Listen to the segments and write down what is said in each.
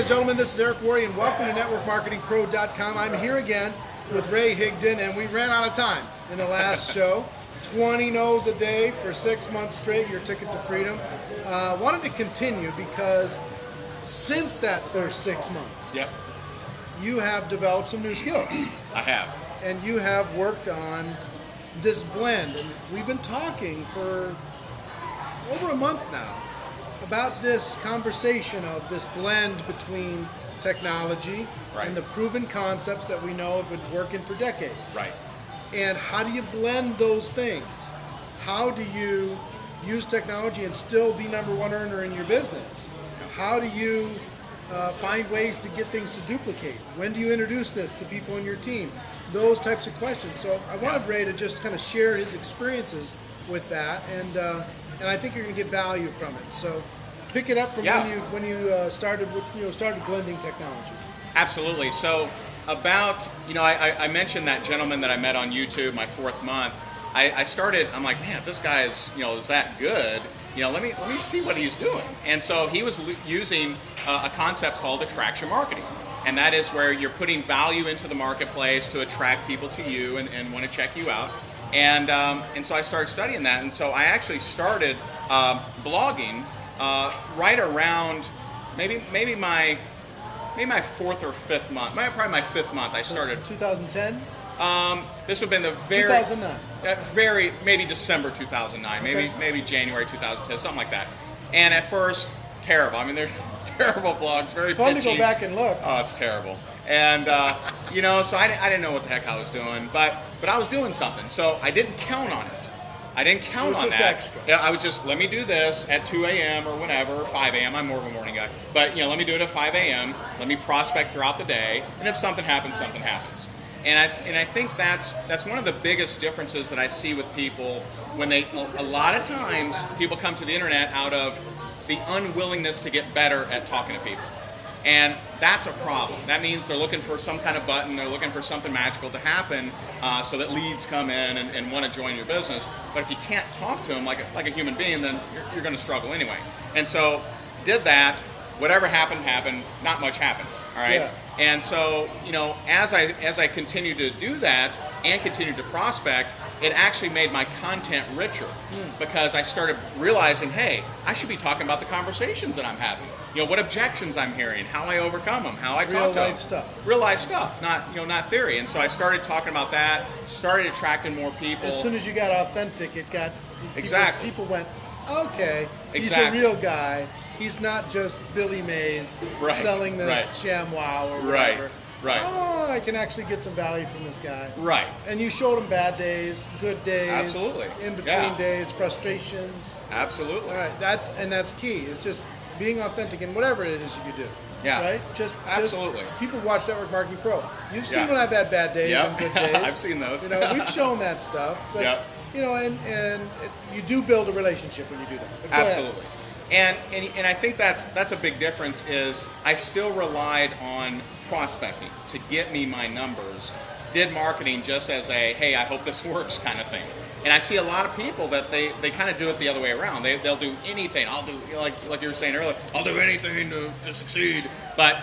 ladies and gentlemen, this is Eric Worre, and welcome to NetworkMarketingPro.com. I'm here again with Ray Higdon, and we ran out of time in the last show. 20 no's a day for 6 months straight, your ticket to freedom. Wanted to continue because since that first 6 months, you have developed some new skills. I have. And you have worked on this blend. And we've been talking for over a month now about this conversation of this blend between technology and the proven concepts that we know have been working for decades. Right. And how do you blend those things? How do you use technology and still be number one earner in your business? How do you find ways to get things to duplicate? When do you introduce this to people in your team? Those types of questions. So I wanted Ray to just kind of share his experiences with that, and I think you're going to get value from it. So pick it up from when you started blending technology. Absolutely. So about, I mentioned that gentleman that I met on YouTube my 4th month. I started, I'm like, man, this guy is that good. Let me see what he's doing. And so he was using a concept called attraction marketing. And that is where you're putting value into the marketplace to attract people to you and want to check you out. And so I started studying that. And so I actually started blogging right around maybe my 4th or 5th month. Probably my 5th month I started. 2010? This would have been the very 2009. Maybe December 2009, maybe January 2010, something like that. And at first, terrible. I mean, they're terrible blogs, very It's fun pitchy. to go back and look. Oh, it's terrible. And so I didn't know what the heck I was doing, but I was doing something. So I didn't count on it. I didn't count on that. It was just extra. Yeah, I was just, let me do this at 2 a.m. or whenever, or 5 a.m. I'm more of a morning guy. But let me do it at 5 a.m. Let me prospect throughout the day, and if something happens, something happens. And I think that's one of the biggest differences that I see with people when a lot of times people come to the internet out of the unwillingness to get better at talking to people. And that's a problem. That means they're looking for some kind of button, they're looking for something magical to happen so that leads come in and want to join your business. But if you can't talk to them like a human being, then you're going to struggle anyway. And so did that, whatever happened, not much happened. All right. Yeah. And so, as I continued to do that and continued to prospect, it actually made my content richer because I started realizing, hey, I should be talking about the conversations that I'm having. What objections I'm hearing, how I overcome them, how I talk to them. Real life stuff, not theory. And so I started talking about that, started attracting more people. As soon as you got authentic, people went, okay, he's a real guy. He's not just Billy Mays selling the ShamWow or whatever. Right. Oh, I can actually get some value from this guy. Right. And you showed him bad days, good days, absolutely, in between days, frustrations. Absolutely. All right. That's key. It's just being authentic in whatever it is you do. Yeah. Right? Absolutely. People watch Network Marketing Pro. You've seen when I've had bad days and good days. I've seen those. We've shown that stuff. But, and you do build a relationship when you do that. Absolutely. And I think that's a big difference is I still relied on prospecting to get me my numbers, did marketing just as a, hey, I hope this works kind of thing. And I see a lot of people that they kind of do it the other way around. They'll do anything. I'll do, like you were saying earlier, I'll do anything to succeed, but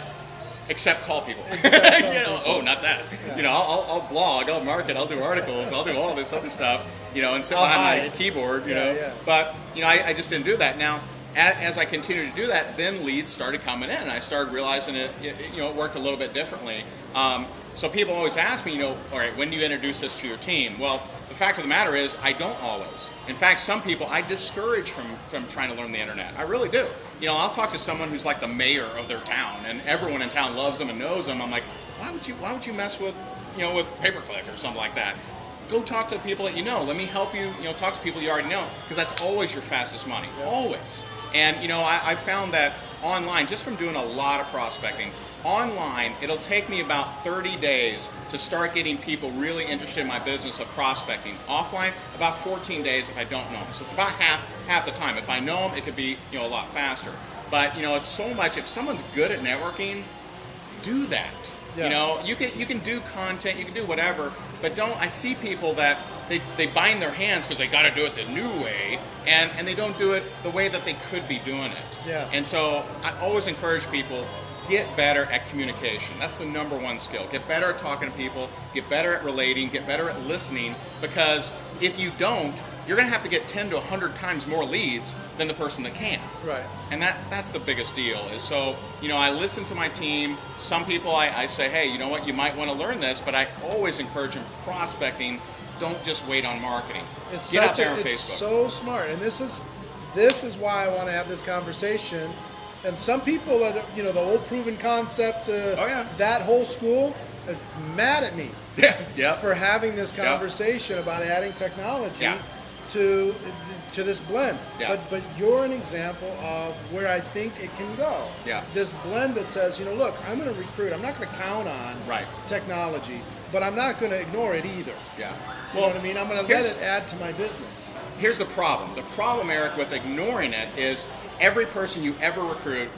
except call people. Oh, not that. Yeah. I'll blog, I'll market, I'll do articles, I'll do all this other stuff, and sit behind my keyboard, But, I just didn't do that. Now, as I continued to do that, then leads started coming in, and I started realizing it worked a little bit differently. So people always ask me, all right, when do you introduce this to your team? Well, the fact of the matter is, I don't always. In fact, some people I discourage from trying to learn the internet. I really do. I'll talk to someone who's like the mayor of their town, and everyone in town loves them and knows them. I'm like, why would you mess with, with pay-per-click or something like that? Go talk to people that you know. Let me help you, talk to people you already know, because that's always your fastest money, always. And, I found that online, just from doing a lot of prospecting, online, it'll take me about 30 days to start getting people really interested in my business of prospecting. Offline, about 14 days if I don't know them. So it's about half the time. If I know them, it could be, a lot faster. But, it's so much, if someone's good at networking, do that. Yeah. You can do content, you can do whatever, but I see people that they bind their hands because they got to do it the new way, and they don't do it the way that they could be doing it. Yeah. And so I always encourage people, get better at communication. That's the number one skill. Get better at talking to people, get better at relating, get better at listening, because if you don't, you're going to have to get 10 to 100 times more leads than the person that can. Right. And that's the biggest deal. Is so, I listen to my team. Some people I say, hey, you know what, you might want to learn this, but I always encourage them prospecting. Don't just wait on marketing. Get out there on It's Facebook. so smart, and this is why I want to have this conversation. And some people, the old proven concept, that whole school, are mad at me for having this conversation about adding technology to this blend. But you're an example of where I think it can go. This blend that says, look, I'm going to recruit. I'm not going to count on technology, but I'm not going to ignore it either. You know what I mean? I'm going to let it add to my business. Here's the problem. The problem, Eric, with ignoring it is every person you ever recruit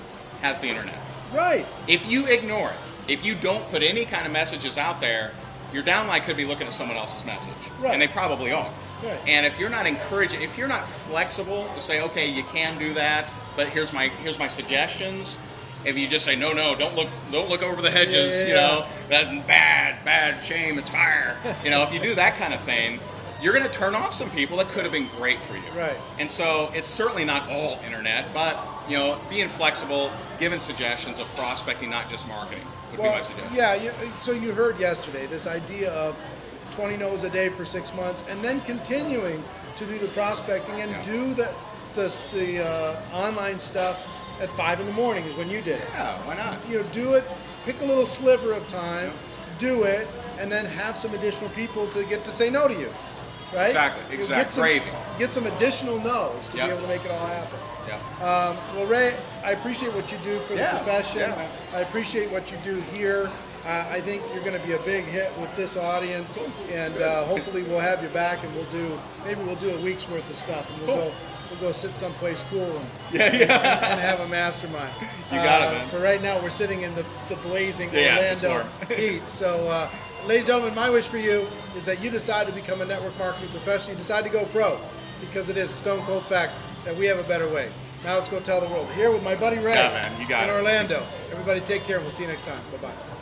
has the internet. Right. If you ignore it, if you don't put any kind of messages out there, your downline could be looking at someone else's message. Right. And they probably are. Right. And if you're not encouraging, if you're not flexible to say, okay, you can do that, but here's my suggestions. If you just say, no, don't look over the hedges, that's bad, shame, it's fire. If you do that kind of thing, you're going to turn off some people that could have been great for you. Right. And so it's certainly not all internet, but being flexible, giving suggestions of prospecting, not just marketing, would be my suggestion. Yeah. So you heard yesterday this idea of 20 no's a day for 6 months, and then continuing to do the prospecting and do the online stuff at 5 in the morning is when you did it. Yeah, why not? Do it. Pick a little sliver of time, do it, and then have some additional people to get to say no to you. Right? Exactly. Get some additional no's to be able to make it all happen. Well, Ray, I appreciate what you do for the profession. I appreciate what you do here. I think you're going to be a big hit with this audience, and hopefully we'll have you back, and we'll do a week's worth of stuff, and we'll go sit someplace cool and have a mastermind. You got it, man. For right now, we're sitting in the blazing Orlando heat. So, ladies and gentlemen, my wish for you is that you decide to become a network marketing professional. You decide to go pro, because it is a stone cold fact that we have a better way. Now let's go tell the world. Here with my buddy Ray man, you got in it. Orlando. Everybody take care, and we'll see you next time. Bye-bye.